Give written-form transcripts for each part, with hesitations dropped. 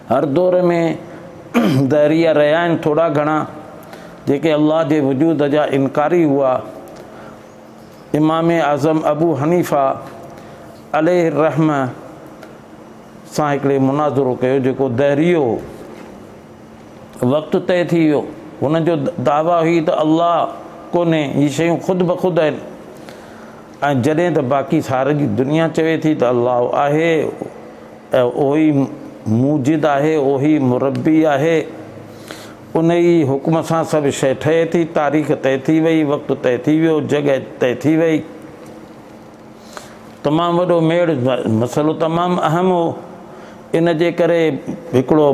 हर दौर में दहरिया रहिया आहिनि थोड़ा घणा जेके अल्लाह जे वजूद जा इनकारी हुआ। इमाम आज़म अबू हनीफ़ा अलैहि रहम सां हिकिड़े मुनाज़रो कयो जेको दहरियो वक़्तु तय थी वियो। हुन जो दावा हुई त अल्लाह कोन्हे, हीअ शयूं ख़ुदि ब ख़ुदि आहिनि। ऐं जॾहिं त बाक़ी सारी दुनिया चवे थी त अल्लाह आहे, ऐं उहो ई मूजिद आहे, उहो ई मुरबी आहे, उन ई हुक्म सां सभु शइ ठहे थी। तारीख़ तय थी वई, वक़्तु तय थी वियो, जॻह तय थी वई। तमामु वॾो मेड़ मसइलो तमामु अहम हो। इन जे करे हिकिड़ो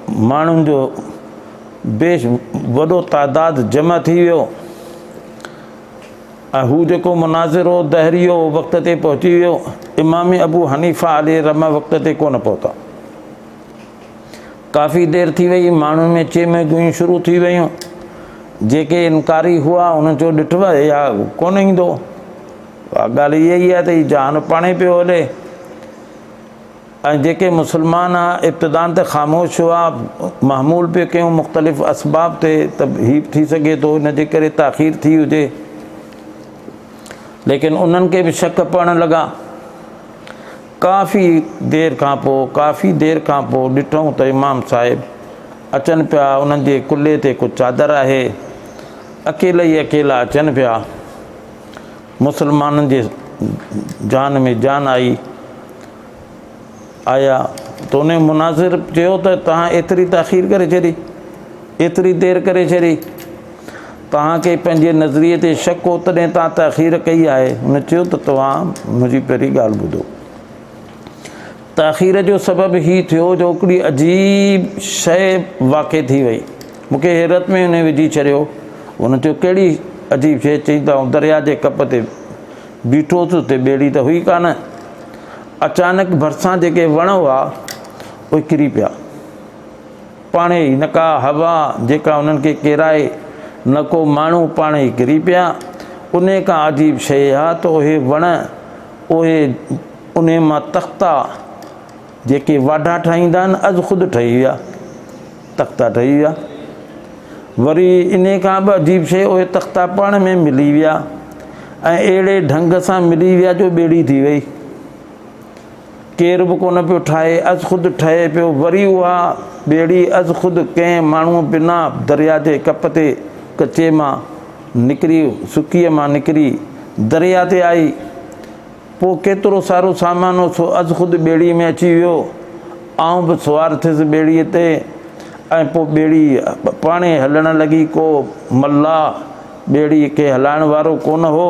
माण्हुनि जो वॾो तादाद जमा थी वियो ऐं हू जेको मुनाज़िरो दहरियो वक़्त ते पहुची वियो। इमाम अबू हनीफ़ा अलैहि रहम वक़्त ते कोन पहुता। काफ़ी देरि थी वई, माण्हुनि में चेमगुइयूं शुरू थी वियूं। जेके इनकारी हुआ उन जो ॾिठो या कोन ईंदो। ॻाल्हि इहा ई आहे त हीअ जहान पाणे पियो हले। ऐं जेके मुस्लमान इब्तिदान ते ख़ामोश हुआ, महमूल पियो कयूं मुख़्तलिफ़ असबाब ते, त हीअ थी सघे थो इन जे करे ताख़ीर थी हुजे। लेकिन उन्हनि खे बि शक पवण लॻा। काफ़ी देरि खां पोइ ॾिठूं त इमाम साहिब अचनि पिया। उन्हनि जे कुल्हे ते कुझु चादर आहे, अकेला ई अकेला अचनि पिया। मुस्लमाननि जे जान में जान आया त उन मुनाज़िर चयो त तव्हां एतिरी ताख़ीर करे छॾी, एतिरी देरि करे छॾी, तव्हांखे पंहिंजे नज़रिए ते शक हो तॾहिं तव्हां ताख़ीर कई आहे। हुन चयो त तव्हां मुंहिंजी पहिरीं ॻाल्हि ॿुधो। ताख़ीर जो सबबु हीअ थियो जो हिकिड़ी अजीब शइ वाक़ई थी वई। मूंखे हैरत में हुन विझी छॾियो। हुन चयो कहिड़ी अजीब शइ? चई त दरिया जे कप ते बीठोसि, हुते ॿेड़ी त हुई कान। अचानक भरिसां जेके वण हुआ उहे किरी पिया पाणे ई। न का हवा जेका उन्हनि खे किराए, न को माण्हू, पाणे ई किरी पिया। उन खां अजीब शइ आहे त उहे वण, उन मां तख़्ता जेके वाढा ठाहींदा आहिनि, अॼु ख़ुदि ठही विया, तख़्ता ठही विया। वरी इन खां बि अजीब शइ, उहे तख़्ता पाण में मिली विया ऐं अहिड़े ढंग सां मिली विया जो ॿेड़ी थी वई। केर बि कोन पियो ठाहे, अॼु ख़ुदि ठहे पियो। वरी उहा ॿेड़ी अॼु ख़ुदि कंहिं माण्हू बिना दरिया जे कप ते कचे मां निकिरी, सुकीअ मां निकिरी दरिया ते आई। पोइ केतिरो सारो सामान हो सो अॼु ख़ुदि ॿेड़ी में अची वियो। आउं बि सुवार थियुसि ॿेड़ीअ ते ऐं पोइ ॿेड़ी पाणे हलणु लॻी। को मल्लाह ॿेड़ी खे हलाइण वारो कोन हो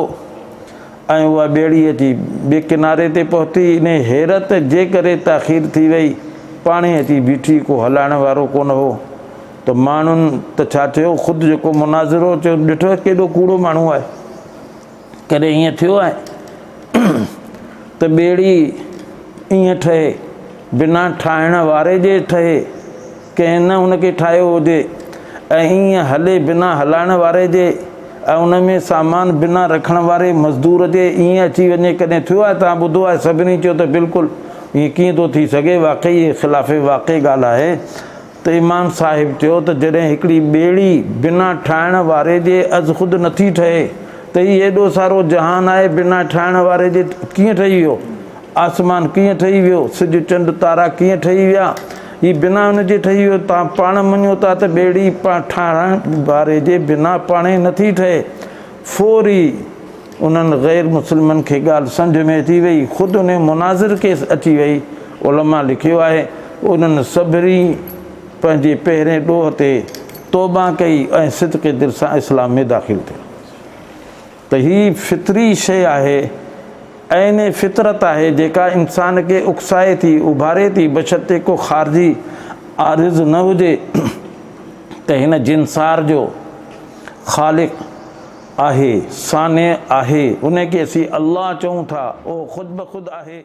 ऐं उहा ॿेड़ी अची ॿिए किनारे ते पहुती। इन हैरत जे करे ताख़ीर थी वई, पाणे अची बीठी, को हलाइण वारो कोन हो। त माण्हुनि त छा चयो, ख़ुदि जेको मुनाज़िरो चयो, ॾिठो केॾो कूड़ो माण्हू आहे। कॾहिं ईअं थियो आहे त ॿेड़ी ईअं ठहे बिना ठाहिण वारे जे ठहे, कंहिं न हुनखे ठाहियो हुजे, ऐं ईअं हले बिना हलाइण वारे जे, ऐं उन में सामान बिना रखण वारे मज़दूर जे ईअं अची वञे। कॾहिं थियो आहे? तव्हां ॿुधो आहे? सभिनी चयो त बिल्कुलु ईअं कीअं थो थी सघे। वाक़ई ख़िलाफ़ वाक़ई ॻाल्हि आहे। त इमाम साहिब चयो त जॾहिं हिकिड़ी ॿेड़ी बिना ठाहिण वारे जे अॼु ख़ुदि नथी ठहे, त हीअ एॾो सारो जहान आहे बिना ठाहिण वारे जे कीअं ठही वियो? आसमान कीअं ठही वियो? सिॼ चंड तारा कीअं ठही विया? हीअ बिना हुन जे ठही वियो। तव्हां पाण मञो था त ॿेड़ी ठाहिण वारे जे बिना पाणे नथी ठहे। फौरी उन्हनि ग़ैर मुस्लिमनि खे ॻाल्हि सम्झ में अची वई। ख़ुदि उन मुनाज़िर खे अची वई। उलमा लिखियो आहे उन्हनि सभिनी पंहिंजे पहिरें ॾोह ते तौबा कई ऐं सिदक़ दिलि सां इस्लाम में दाख़िल थियो। त हीअ फितरी शइ आहे, ऐं फितरत आहे जेका इंसान खे उकसाए थी, उभारे थी, बशर्ते को ख़ारिजी आरिज़ न हुजे। त हिन जिनसार जो ख़ालिक़ आहे, साने आहे, उन खे असीं अल्लाह चऊं था, उहो ख़ुदि ब ख़ुदि आहे।